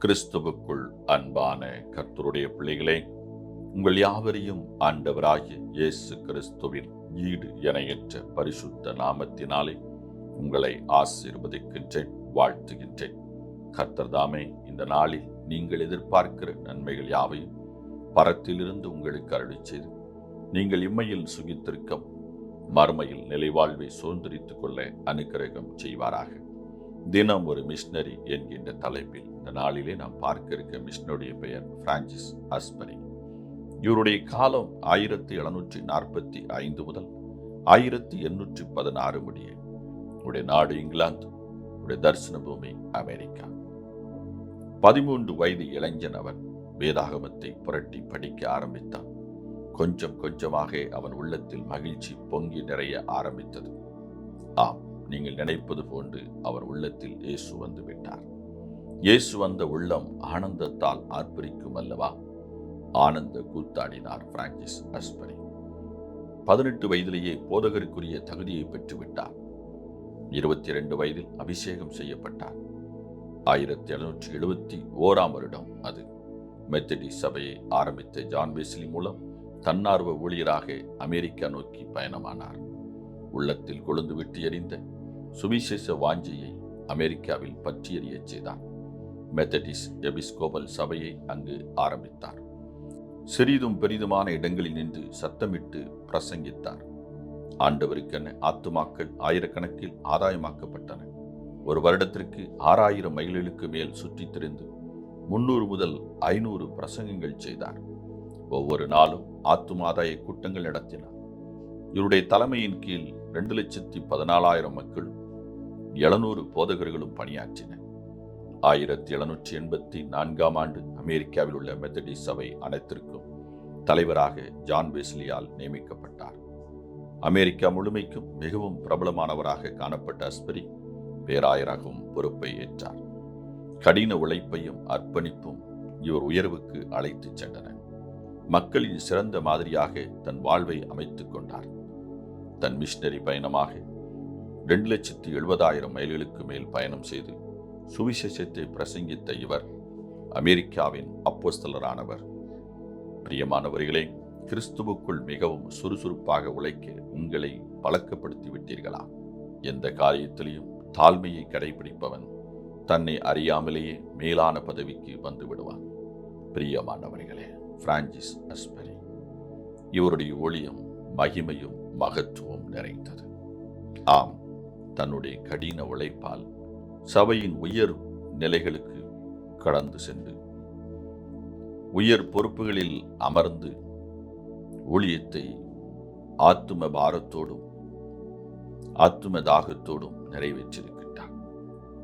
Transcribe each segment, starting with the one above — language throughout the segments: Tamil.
கிறிஸ்துவுக்குள் அன்பான கர்த்தருடைய பிள்ளைகளே, உங்கள் யாவரையும் ஆண்டவராகிய இயேசு கிறிஸ்துவின் ஈடு இணையற்ற பரிசுத்த நாமத்தினாலே உங்களை ஆசீர்வதிக்கின்றேன், வாழ்த்துகின்றேன். கர்த்தர் தாமே இந்த நாளில் நீங்கள் எதிர்பார்க்கிற நன்மைகள் யாவையும் பரத்திலிருந்து உங்களுக்கு அருளிச் செய்து நீங்கள் இம்மையில் சுகித்திருக்க மறுமையில் நிலைவாழ்வை சுதந்திரித்துக் கொள்ள அனுக்கிரகம் செய்வாராக. தினம் ஒரு மிஷனரி என்கின்ற தலைப்பில் இந்த நாளிலே நாம் பார்க்க இருக்க மிஷனருடைய பெயர் பிரான்சிஸ் அஸ்பரி. இவருடைய காலம் 1745 முதல் 1816 முடிய. உடைய நாடு இங்கிலாந்து, உடைய தரிசன பூமி அமெரிக்கா. 13 வயது இளைஞன் அவர் வேதாகமத்தை புரட்டி படிக்க ஆரம்பித்தான். கொஞ்சம் கொஞ்சமாக அவன் உள்ளத்தில் மகிழ்ச்சி பொங்கி நிறைய ஆரம்பித்தது. ஆம், நீங்கள் நினைப்பது போன்று அவர் உள்ளத்தில் இயேசு வந்து விட்டார். இயேசு வந்த உள்ளம் ஆனந்தத்தால் ஆர்ப்பரிக்கும் அல்லவா? ஆனந்த கூத்தாடினார் பிரான்சிஸ் அஸ்பரி. 18 வயதிலேயே போதகருக்குரிய தகுதியை பெற்றுவிட்டார். 22 வயதில் அபிஷேகம் செய்யப்பட்டார். 1771 வருடம் அது. மெத்தடிஸ்ட் சபையை ஆரம்பித்த ஜான் வெஸ்லி மூலம் தன்னார்வ ஊழியராக அமெரிக்கா நோக்கி பயணமானார். உள்ளத்தில் கொழுந்து விட்டு எறிந்த சுவிசேஷ வாஞ்சையை அமெரிக்காவில் பற்றி எறியச் செய்தார். மெத்தடிஸ்ட் எபிஸ்கோபல் சபையை அங்கு ஆரம்பித்தார். சிறிதும் பெரிதுமான இடங்களில் நின்று சத்தமிட்டு பிரசங்கித்தார். ஆண்டவருக்கென ஆத்துமாக்கள் ஆயிரக்கணக்கில் ஆதாயமாக்கப்பட்டன. ஒரு வருடத்திற்கு 6000 மைல்களுக்கு மேல் சுற்றித் திரிந்து 300 முதல் 500 பிரசங்கங்கள் செய்தார். ஒவ்வொரு நாளும் ஆத்துமாதாய கூட்டங்கள் நடத்தினார். இவருடைய தலைமையின் கீழ் 2,14,000 மக்களும் 700 போதகர்களும் பணியாற்றினர். 1784 ஆண்டு அமெரிக்காவில் உள்ள மெத்தடிஸ்ட் சபை அனைத்திற்கும் தலைவராக ஜான் வெஸ்லியால் நியமிக்கப்பட்டார். அமெரிக்கா முழுமைக்கும் மிகவும் பிரபலமானவராக காணப்பட்ட அஸ்பரி பேராயராகவும் பொறுப்பை ஏற்றார். கடின உழைப்பையும் அர்ப்பணிப்பும் இவர் உயர்வுக்கு அழைத்துச் சென்றன. மக்களின் சிறந்த மாதிரியாக தன் வாழ்வை அமைத்துக் கொண்டார். தன் மிஷனரி பயணமாக 2,70,000 மைல்களுக்கு மேல் பயணம் செய்து சுவிசேஷத்தை பிரசங்கித்த இவர் அமெரிக்காவின் அப்போஸ்தலரானவர். பிரியமானவர்களே, கிறிஸ்துவுக்குள் மிகவும் சுறுசுறுப்பாக உழைக்க உங்களை பழக்கப்படுத்தி விட்டீர்களா? எந்த காரியத்திலையும் தாழ்மையை கடைபிடிப்பவன் தன்னை அறியாமலேயே மேலான பதவிக்கு வந்து விடுவான். பிரியமானவர்களே, பிரான்சிஸ் அஸ்பரி இவருடைய ஒளியும் மகிமையும் மகத்துவம் நிறைந்தது. ஆம், தன்னுடைய கடின உழைப்பால் சபையின் உயர் நிலைகளுக்கு கடந்து சென்று உயர் பொறுப்புகளில் அமர்ந்து ஊழியத்தை ஆத்தும பாரத்தோடும் ஆத்தும தாகத்தோடும் நிறைவேற்றியிருக்கின்றார்.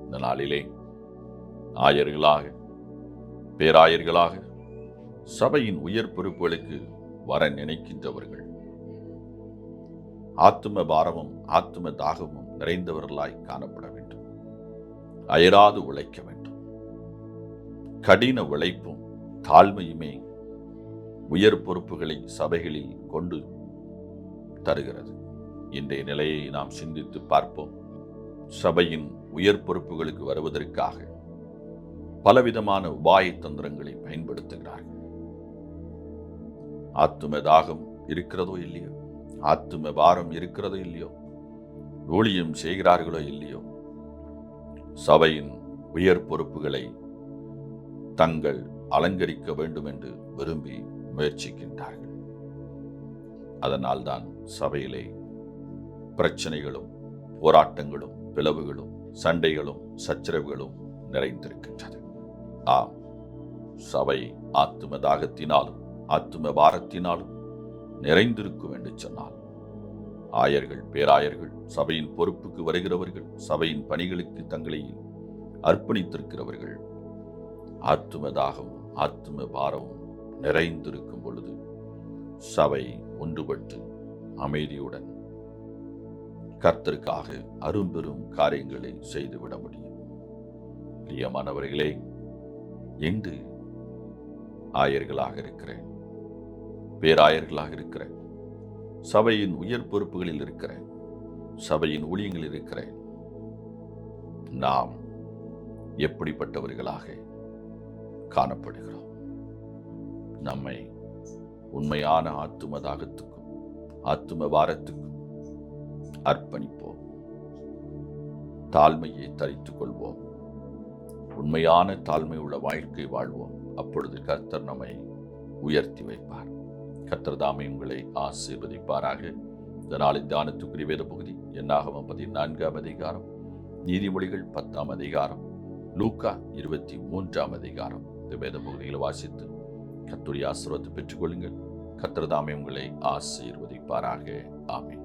இந்த நாளிலே ஆயர்களாக, பேராயர்களாக சபையின் உயர் பொறுப்புகளுக்கு வர நினைக்கின்றவர்கள் ஆத்தும பாரமும் ஆத்தும தாகமும் நிறைந்தவர்களாய் காணப்பட வேண்டும். அயராது உழைக்க வேண்டும். கடின உழைப்பும் தாழ்மையுமே உயர் பொறுப்புகளை சபைகளில் கொண்டு தருகிறது. இன்றைய நிலையை நாம் சிந்தித்து பார்ப்போம். சபையின் உயர் பொறுப்புகளுக்கு வருவதற்காக பலவிதமான உபாய தந்திரங்களை பயன்படுத்துகிறார்கள். ஆத்தும தாகம் இருக்கிறதோ இல்லையோ, ஆத்தும பாரம் இருக்கிறதோ இல்லையோ, ஊழியம் செய்கிறார்களோ இல்லையோ, சபையின் உயர் பொறுப்புகளை தங்கள் அலங்கரிக்க வேண்டும் என்று விரும்பி முயற்சிக்கின்றார்கள். அதனால்தான் சபையிலே பிரச்சனைகளும் போராட்டங்களும் பிளவுகளும் சண்டைகளும் சச்சரவுகளும் நிறைந்திருக்கின்றது. ஆம், சபை ஆத்தும தாகத்தினாலும் ஆத்தும பாரத்தினாலும் நிறைந்திருக்கும் என்று சொன்னால், ஆயர்கள், பேராயர்கள், சபையின் பொறுப்புக்கு வருகிறவர்கள், சபையின் பணிகளுக்கு தங்களை அர்ப்பணித்திருக்கிறவர்கள் ஆத்தும தாகமும் ஆத்தும பாரமும் நிறைந்திருக்கும் பொழுது சபை ஒன்றுபட்டு அமைதியுடன் கர்த்தருக்காக அரும்பெரும் காரியங்களை செய்துவிட முடியும். பிரியமானவர்களே, இன்று ஆயர்களாக இருக்கிறேன், பேராயர்களாக இருக்கிறேன், சபையின் உயர் பொறுப்புகளில் இருக்கிறேன், சபையின் ஊழியங்களில் இருக்கிறேன். நாம் எப்படிப்பட்டவர்களாக காணப்படுகிறோம். நம்மை உண்மையான ஆத்தும தாகத்துக்கும் ஆத்தும வாரத்துக்கும் அர்ப்பணிப்போம். தாழ்மையை தரித்துக் கொள்வோம். உண்மையான தாழ்மை உள்ள வாழ்க்கை வாழ்வோம். அப்பொழுது கர்த்தர் நம்மை உயர்த்தி வைப்பார். கர்த்தர் தாமே உங்களை ஆசீர்வதிப்பாராக. இந்த நாளின் தியானத்துக்குரிய வேத பகுதி என்னாகமம் 14ஆம் அதிகாரம், நீதிமொழிகள் 10ஆம் அதிகாரம், லூக்கா 23ஆம் அதிகாரம். இந்த வேத பகுதிகளை வாசித்து கர்த்தருடைய ஆசீர்வாதத்தை பெற்றுக்கொள்ளுங்கள். கர்த்தர் தாமே உங்களை ஆசீர்வதிப்பாராக. ஆமென்.